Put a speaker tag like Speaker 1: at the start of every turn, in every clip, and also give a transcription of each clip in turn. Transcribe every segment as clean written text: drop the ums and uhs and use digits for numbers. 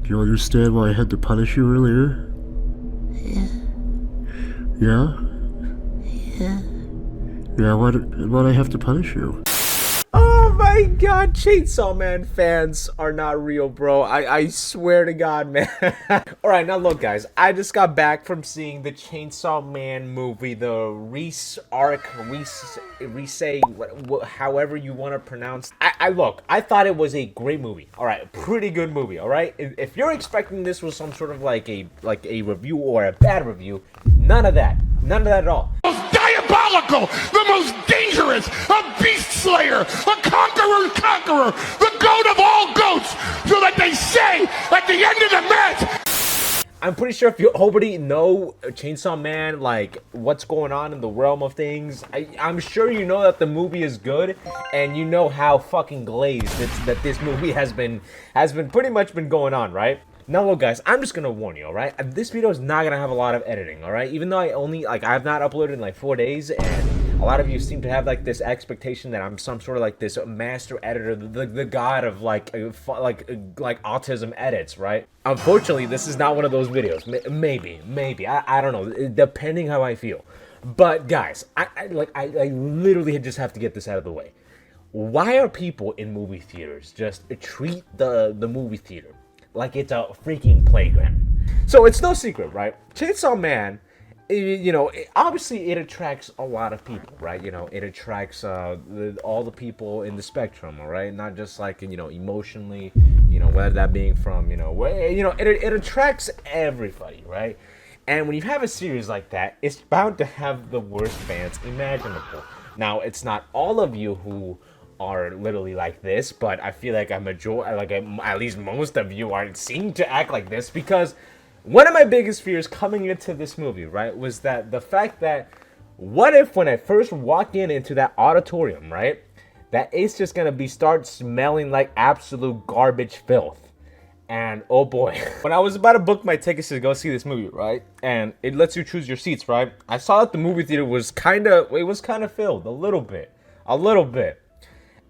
Speaker 1: Do you understand why I had to punish you earlier? Yeah?
Speaker 2: Yeah.
Speaker 1: Yeah, why'd I have to punish you?
Speaker 3: Oh my god, Chainsaw Man fans are not real, bro. I swear to God, man. Alright, now look, guys. I just got back from seeing the Chainsaw Man movie, the Reese arc, however you want to pronounce. I thought it was a great movie. Alright, pretty good movie, alright? If you're expecting this was some sort of like a review or a bad review, none of that. None of that at all.
Speaker 4: Diabolical, the most dangerous, a beast slayer, a conqueror, the goat of all goats, so that they say at the end of the match.
Speaker 3: I'm pretty sure if you already know Chainsaw Man, like what's going on in the realm of things, I'm sure you know that the movie is good, and you know how fucking glazed that this movie has been pretty much been going on, right? Now look, guys, I'm just gonna warn you, alright? This video is not gonna have a lot of editing, alright? Even though I've not uploaded in like 4 days, and a lot of you seem to have like this expectation that I'm some sort of like this master editor, the god of like autism edits, right? Unfortunately, this is not one of those videos. Maybe, I don't know, depending how I feel. But guys, I literally just have to get this out of the way. Why are people in movie theaters just treat the movie theater like it's a freaking playground? So it's no secret, right? Chainsaw Man, obviously it attracts a lot of people, right? It attracts all the people in the spectrum, all right? Not just like, emotionally, whether that being from, it attracts everybody, right? And when you have a series like that, it's bound to have the worst fans imaginable. Now, it's not all of you who are literally like this, but I feel like at least most of you seem to act like this, because one of my biggest fears coming into this movie, right, was that the fact that what if when I first walk into that auditorium, right, that it's just gonna start smelling like absolute garbage filth. And oh boy, when I was about to book my tickets to go see this movie, right, and it lets you choose your seats, right, I saw that the movie theater was kind of filled a little bit.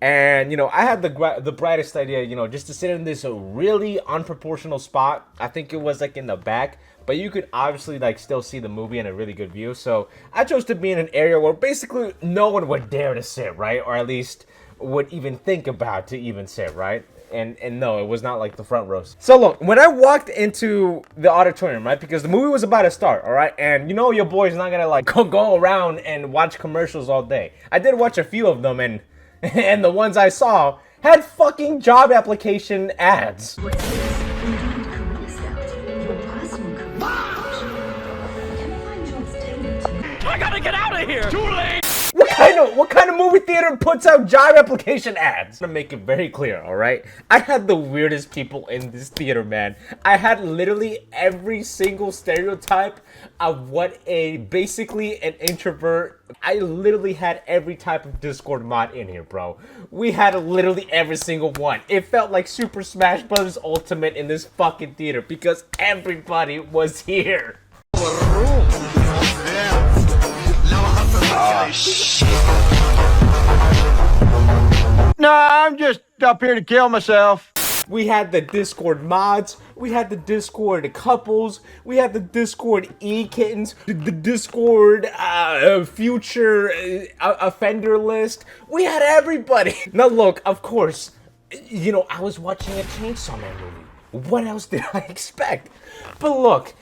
Speaker 3: And, I had the brightest idea, just to sit in this really unproportional spot. I think it was, like, in the back. But you could obviously, like, still see the movie in a really good view. So I chose to be in an area where basically no one would dare to sit, right? Or at least would even think about to even sit, right? And no, it was not, like, the front rows. So, look, when I walked into the auditorium, right? Because the movie was about to start, all right? And your boy's not gonna, like, go around and watch commercials all day. I did watch a few of them, and the ones I saw had fucking job application ads.
Speaker 4: I gotta get out of here! Too late!
Speaker 3: What kind of movie theater puts out job application ads? I'm gonna make it very clear, alright? I had the weirdest people in this theater, man. I had literally every single stereotype of what basically an introvert. I literally had every type of Discord mod in here, bro. We had literally every single one. It felt like Super Smash Bros. Ultimate in this fucking theater because everybody was here.
Speaker 4: Oh, shit. No, I'm just up here to kill myself.
Speaker 3: We had the Discord mods, we had the Discord couples, we had the Discord e-kittens, the Discord future offender list. We had everybody. Now look, of course, I was watching a Chainsaw Man movie. What else did I expect? But look,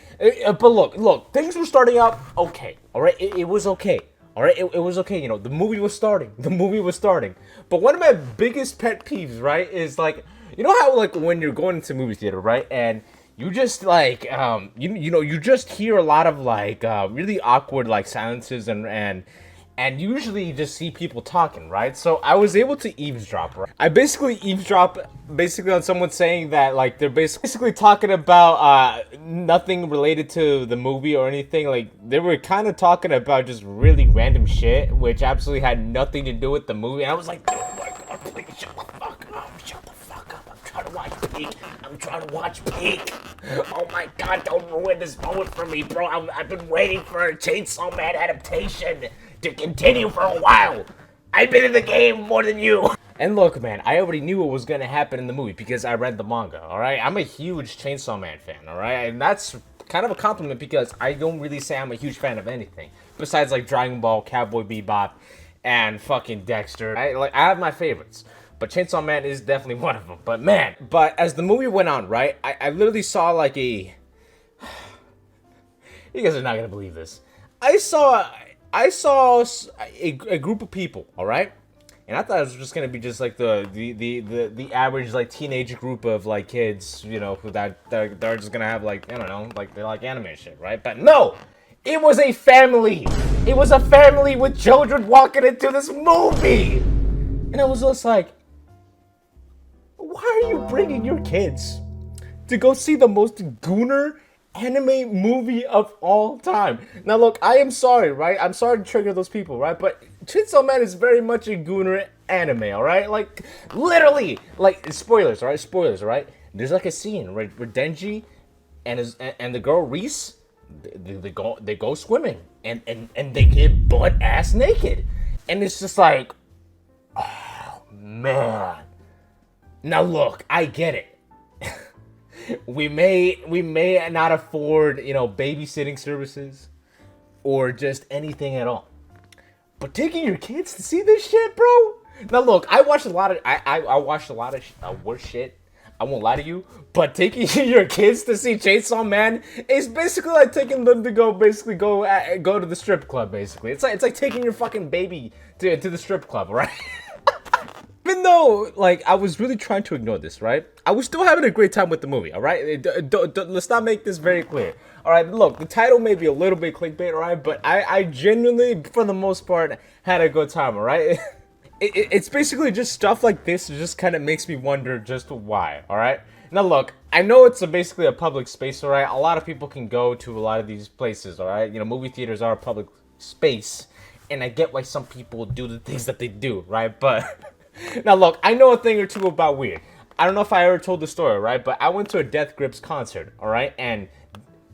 Speaker 3: things were starting out okay, alright? It was okay. Alright, it was okay, the movie was starting. But one of my biggest pet peeves, right, is like, how like when you're going into movie theater, right, and you just like, you just hear a lot of like really awkward like silences and usually you just see people talking, right? So I was able to eavesdrop, right? I basically eavesdrop on someone saying that like they're basically talking about nothing related to the movie or anything. Like they were kind of talking about just really random shit, which absolutely had nothing to do with the movie. And I was like, oh my god, please shut the fuck up, shut the fuck up. I'm trying to watch Peak. Oh my god, don't ruin this moment for me, bro. I've been waiting for a Chainsaw Man adaptation to continue for a while. I've been in the game more than you. And look, man, I already knew what was gonna happen in the movie because I read the manga. All right, I'm a huge Chainsaw Man fan. All right, and that's kind of a compliment because I don't really say I'm a huge fan of anything besides like Dragon Ball, Cowboy Bebop, and fucking Dexter. I have my favorites, but Chainsaw Man is definitely one of them. But man, as the movie went on, right, I literally saw like a. You guys are not gonna believe this. I saw a group of people, all right, and I thought it was just gonna be just like the average like teenage group of like kids, you know, who they're just gonna have like, I don't know, like they like anime shit, right? But no, it was a family. It was a family with children walking into this movie, and I was just like, why are you bringing your kids to go see the most gooner anime movie of all time? Now look, I am sorry, right? I'm sorry to trigger those people, right? But Chainsaw Man is very much a gooner anime, alright? Like, literally, like, spoilers, alright? Spoilers, alright? There's like a scene where Denji and the girl Reese, they go swimming and they get butt ass naked. And it's just like, oh man. Now look, I get it. We may not afford, you know, babysitting services or just anything at all. But taking your kids to see this shit, bro. Now look, I watched a lot of worse shit. I won't lie to you, but taking your kids to see Chainsaw Man is basically like taking them to go to the strip club. Basically, it's like taking your fucking baby to the strip club, right? Even though, like, I was really trying to ignore this, right? I was still having a great time with the movie, alright? Let's not make this very clear. Alright, look, the title may be a little bit clickbait, alright? But I genuinely, for the most part, had a good time, alright? It's basically just stuff like this that just kind of makes me wonder just why, alright? Now, look, I know it's basically a public space, alright? A lot of people can go to a lot of these places, alright? You know, movie theaters are a public space, and I get why some people do the things that they do, right? But... Now look, I know a thing or two about weird. I don't know if I ever told the story, right? But I went to a Death Grips concert, alright? And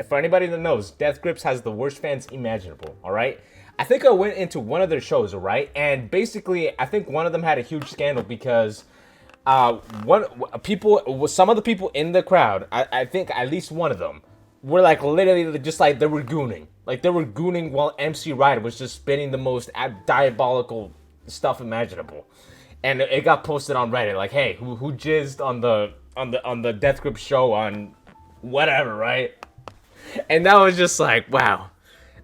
Speaker 3: for anybody that knows, Death Grips has the worst fans imaginable, alright? I think I went into one of their shows, alright? And basically, I think one of them had a huge scandal because some of the people in the crowd, I think at least one of them, were like literally just like they were gooning. Like they were gooning while MC Ryder was just spitting the most diabolical stuff imaginable. And it got posted on Reddit, like, hey, who jizzed on the Death Grip show on whatever, right? And that was just like, wow.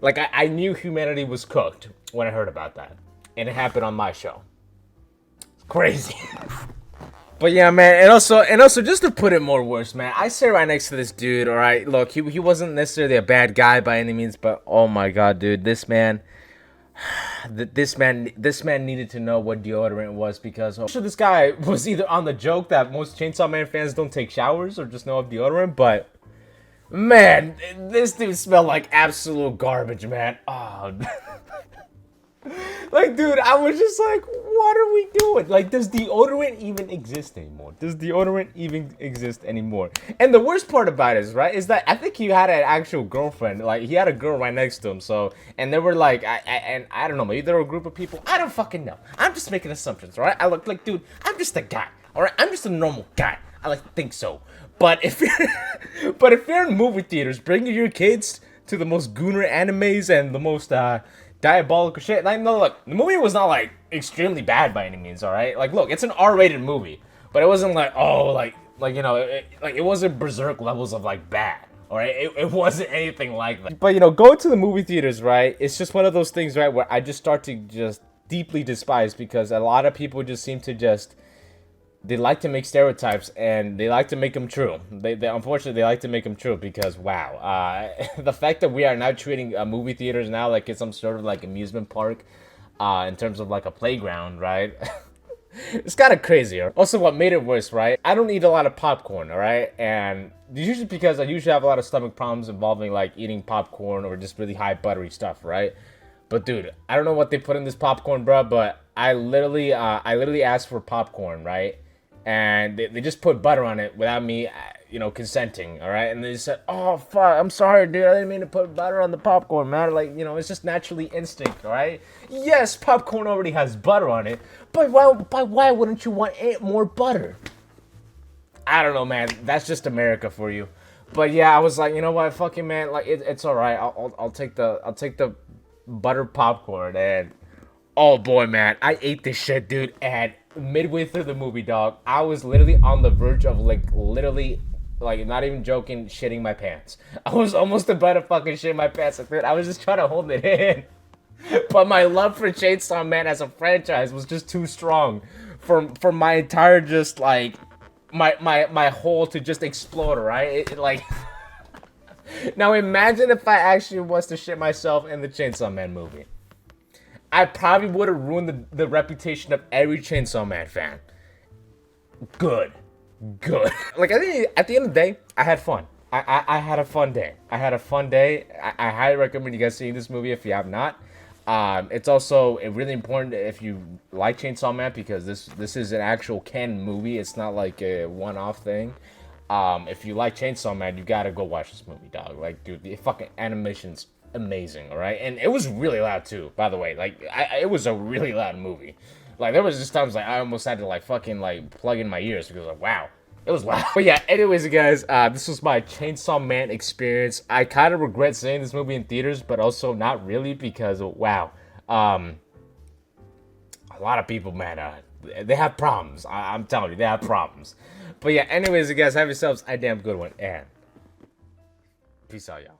Speaker 3: Like, I knew humanity was cooked when I heard about that. And it happened on my show. It's crazy. But yeah, man, and also just to put it more worse, man, I sat right next to this dude, alright? Look, he wasn't necessarily a bad guy by any means, but oh my god, dude, this man needed to know what deodorant was because I'm sure this guy was either on the joke that most Chainsaw Man fans don't take showers or just know of deodorant, but man, this dude smelled like absolute garbage, man. Oh. Like, dude, I was just like, what are we doing? Like, does deodorant even exist anymore? Does deodorant even exist anymore? And the worst part about it is, right, is that I think he had an actual girlfriend. Like, he had a girl right next to him, so, and they were like, I don't know, maybe they were a group of people. I don't fucking know. I'm just making assumptions, right? I look like, dude, I'm just a guy, all right? I'm just a normal guy. I like to think so. But if you're in movie theaters, bringing your kids to the most gooner animes and the most, diabolical shit. Like, no, look, the movie was not like extremely bad by any means. All right, like, look, it's an R-rated movie, but it wasn't like, oh, like you know, it wasn't Berserk levels of like bad. All right, it wasn't anything like that. But you know, going to the movie theaters, right? It's just one of those things, right, where I just start to just deeply despise because a lot of people just seem to just. They like to make stereotypes and they like to make them true. They unfortunately they like to make them true because wow, the fact that we are now treating movie theaters now like it's some sort of like amusement park, in terms of like a playground, right? It's kind of crazy. Also, what made it worse, right? I don't eat a lot of popcorn, all right, and usually because I usually have a lot of stomach problems involving like eating popcorn or just really high buttery stuff, right? But dude, I don't know what they put in this popcorn, bro. But I literally asked for popcorn, right? And they just put butter on it without me, you know, consenting, all right? And they said, "Oh fuck, I'm sorry, dude. I didn't mean to put butter on the popcorn, man. Like, you know, it's just naturally instinct, all right? Yes, popcorn already has butter on it, but why wouldn't you want more butter?" I don't know, man. That's just America for you. But yeah, I was like, you know what, fucking man, like it's all right. I'll take the butter popcorn, and oh boy, man, I ate this shit, dude. And midway through the movie, dog, I was literally on the verge of like not even joking, shitting my pants. I was almost about to fucking shit my pants, dude. I was just trying to hold it in. But my love for Chainsaw Man as a franchise was just too strong for my entire just like my hole to just explode, right? It like now imagine if I actually was to shit myself in the Chainsaw Man movie. I probably would have ruined the reputation of every Chainsaw Man fan. Good. Like at the end of the day, I had fun. I had a fun day. I highly recommend you guys seeing this movie if you have not. It's also really important if you like Chainsaw Man, because this is an actual canon movie. It's not like a one-off thing. If you like Chainsaw Man, you gotta go watch this movie, dog. Like, dude, the fucking animation's amazing, all right? And it was really loud too, by the way. Like, it was a really loud movie. Like, there was just times like I almost had to like fucking like plug in my ears because like, wow. It was loud. But yeah, anyways, guys, this was my Chainsaw Man experience. I kind of regret seeing this movie in theaters, but also not really, because, wow. A lot of people, man, they have problems. I'm telling you, they have problems. But yeah, anyways, you guys, have yourselves a damn good one, and peace out, y'all.